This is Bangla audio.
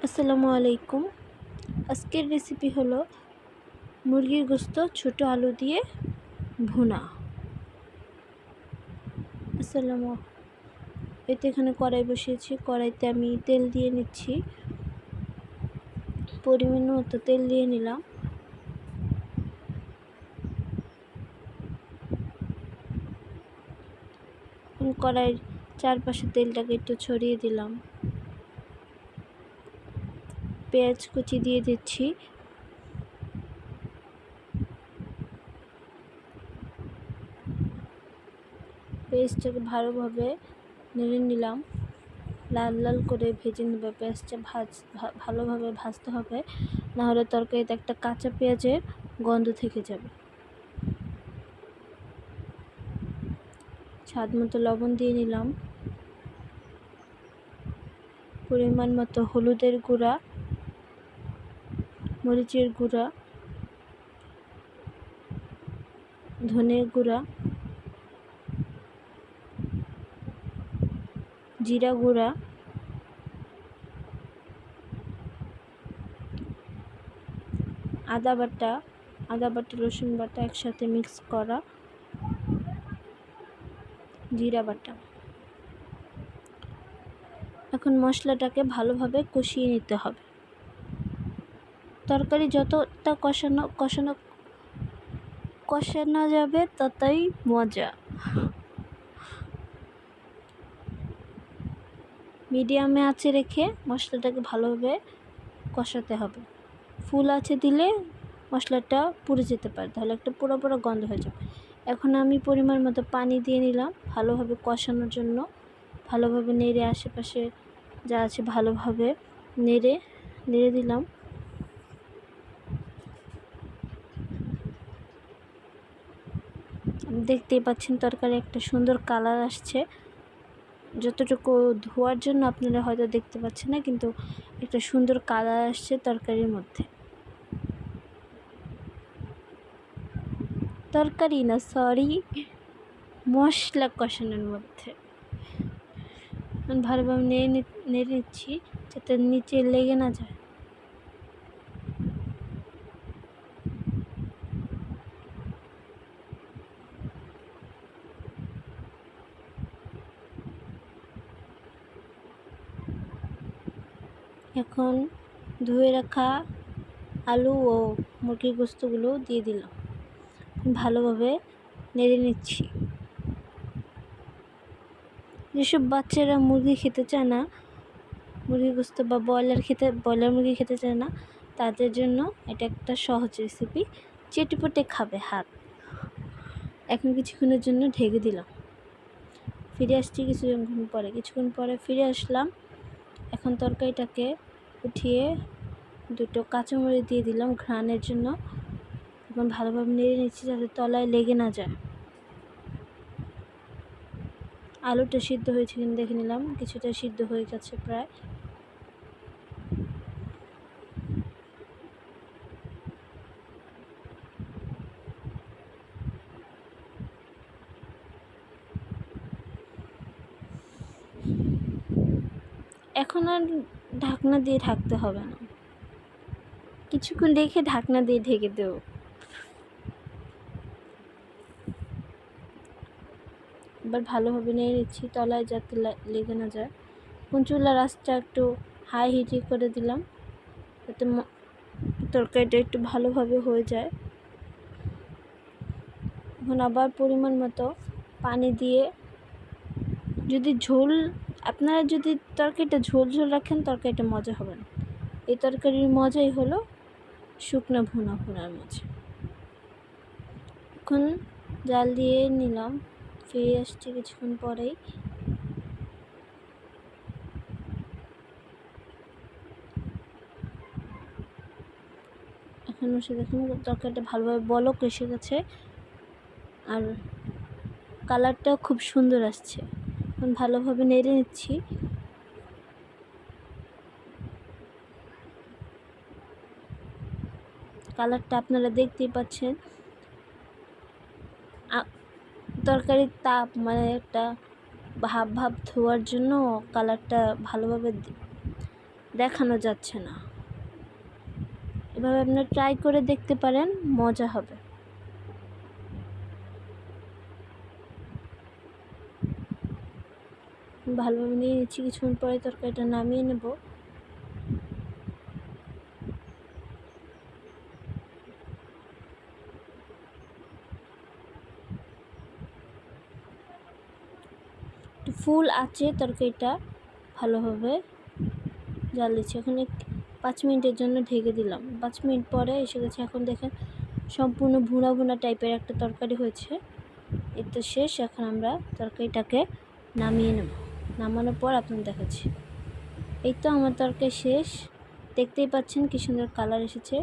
আসসালামু আলাইকুম। আজকের রেসিপি হলো মুরগির গোশত ছোট আলু দিয়ে ভুনা। আসসালামু এখানে কড়াই বসিয়েছি। কড়াইতে আমি তেল দিয়ে নিচ্ছি। পরিমাণ মতো তেল দিয়ে নিলাম। কড়াইয়ের চারপাশে তেলটাকে একটু ছড়িয়ে দিলাম। পেঁয়াজ কুচি দিয়ে দিচ্ছি। পেঁয়াজটাকে ভালোভাবে নেড়ে নিলাম। লাল লাল করে ভেজে নেবে। পেঁয়াজটা ভালোভাবে ভাজতে হবে, নাহলে তরকারিতে একটা কাঁচা পেঁয়াজের গন্ধ থেকে যাবে। স্বাদ মতো লবণ দিয়ে নিলাম। পরিমাণ মতো হলুদের গুঁড়া, মরিচের গুঁড়া, ধনের গুঁড়া, জিরা গুঁড়া, আদা বাটা, রসুন বাটা একসাথে মিক্স করা, জিরা বাটা। এখন মশলাটাকে ভালোভাবে কষিয়ে নিতে হবে। তরকারি যতটা কষানো যাবে ততই মজা। মিডিয়ামে আঁচে রেখে মশলাটাকে ভালোভাবে কষাতে হবে। ফুল আঁচে দিলে মশলাটা পুড়ে যেতে পারে, তাহলে একটা পোড়া পোড়া গন্ধ হয়ে যাবে। এখন আমি পরিমাণ মতো পানি দিয়ে নিলাম ভালোভাবে কষানোর জন্য। ভালোভাবে নেড়ে আশেপাশে যা আছে ভালোভাবে নেড়ে দিলাম। দেখতেই পাচ্ছেন তরকারি একটা সুন্দর কালার আসছে। যতটুকু ধোয়ার জন্য আপনারা হয়তো দেখতে পাচ্ছেন না, কিন্তু একটা সুন্দর কালার আসছে তরকারির মধ্যে। তরকারি না, সরি, মশলা কষানোর মধ্যে। ভালোভাবে নেড়ে নিচ্ছি যাতে নিচে লেগে না যায়। এখন ধুয়ে রাখা আলু ও মুরগির গোশতগুলো দিয়ে দিলাম। ভালোভাবে নেড়ে নিচ্ছি। যেসব বাচ্চারা মুরগি খেতে চায় না, মুরগির গোশত বা ব্রয়লার মুরগি খেতে চায় না, তাদের জন্য এটা একটা সহজ রেসিপি। চেটেপুটে খাবে হাত। এখন কিছুক্ষণের জন্য ঢেকে দিলাম। ফিরে আসছি কিছুক্ষণ পরে ফিরে আসলাম। এখন তরকারিটাকে উঠিয়ে দুটো কাঁচামরিচ দিয়ে দিলাম ঘ্রাণের জন্য। এখন ভালোভাবে নেড়ে নিচ্ছি যাতে তলায় লেগে না যায়। আলুটা সিদ্ধ হয়েছে কিনা দেখে নিলাম। কিছুটা সিদ্ধ হয়ে গেছে প্রায়। এখন আর ঢাকনা দিয়ে ঢাকতে হবে না, কিছুক্ষণ রেখে ঢাকনা দিয়ে ঢেকে দেবো। এবার ভালোভাবে নেড়ে নিচ্ছি তলায় যাতে লেগে না যায়। চুলার আঁচটা একটু হাই হিটে করে দিলাম যাতে তরকারিটা একটু ভালোভাবে হয়ে যায়। এখন আবার পরিমাণ মতো পানি দিয়ে, আপনারা যদি তরকারিটা ঝোল রাখেন তরকারিটা মজা হবে না। এই তরকারির মজাই হলো শুকনো ভুনার মজা। এখন জাল দিয়ে নিলাম। ফিরে আসছি কিছুক্ষণ পরেই। এখন দেখুন তরকারিটা ভালোভাবে বলক এসে গেছে আর কালারটাও খুব সুন্দর আসছে। এখন ভালোভাবে নেড়ে নিচ্ছি। কালারটা আপনারা দেখতেই পাচ্ছেন। তরকারির তাপ একটা ভাব ধোয়ার জন্য কালারটা ভালোভাবে দেখানো যাচ্ছে না। এভাবে আপনারা ট্রাই করে দেখতে পারেন, মজা হবে। ভালোভাবে নিয়ে নিচ্ছি, কিছুক্ষণ পরে তরকারিটা নামিয়ে নেব। ফুল আঁচে তরকারিটা ভালোভাবে জাল দিচ্ছি। এখন 5 মিনিটের জন্য ঢেকে দিলাম। 5 মিনিট পরে এসে গেছে। এখন দেখেন সম্পূর্ণ ভুনা ভুনা টাইপের একটা তরকারি হয়েছে। এই তো শেষ। এখন আমরা তরকারিটাকে নামিয়ে নেব। নামানোর পর আপনাদের দেখাচ্ছি। এই তো আমার তরকারি শেষ। দেখতেই পাচ্ছেন কি সুন্দর কালার এসেছে।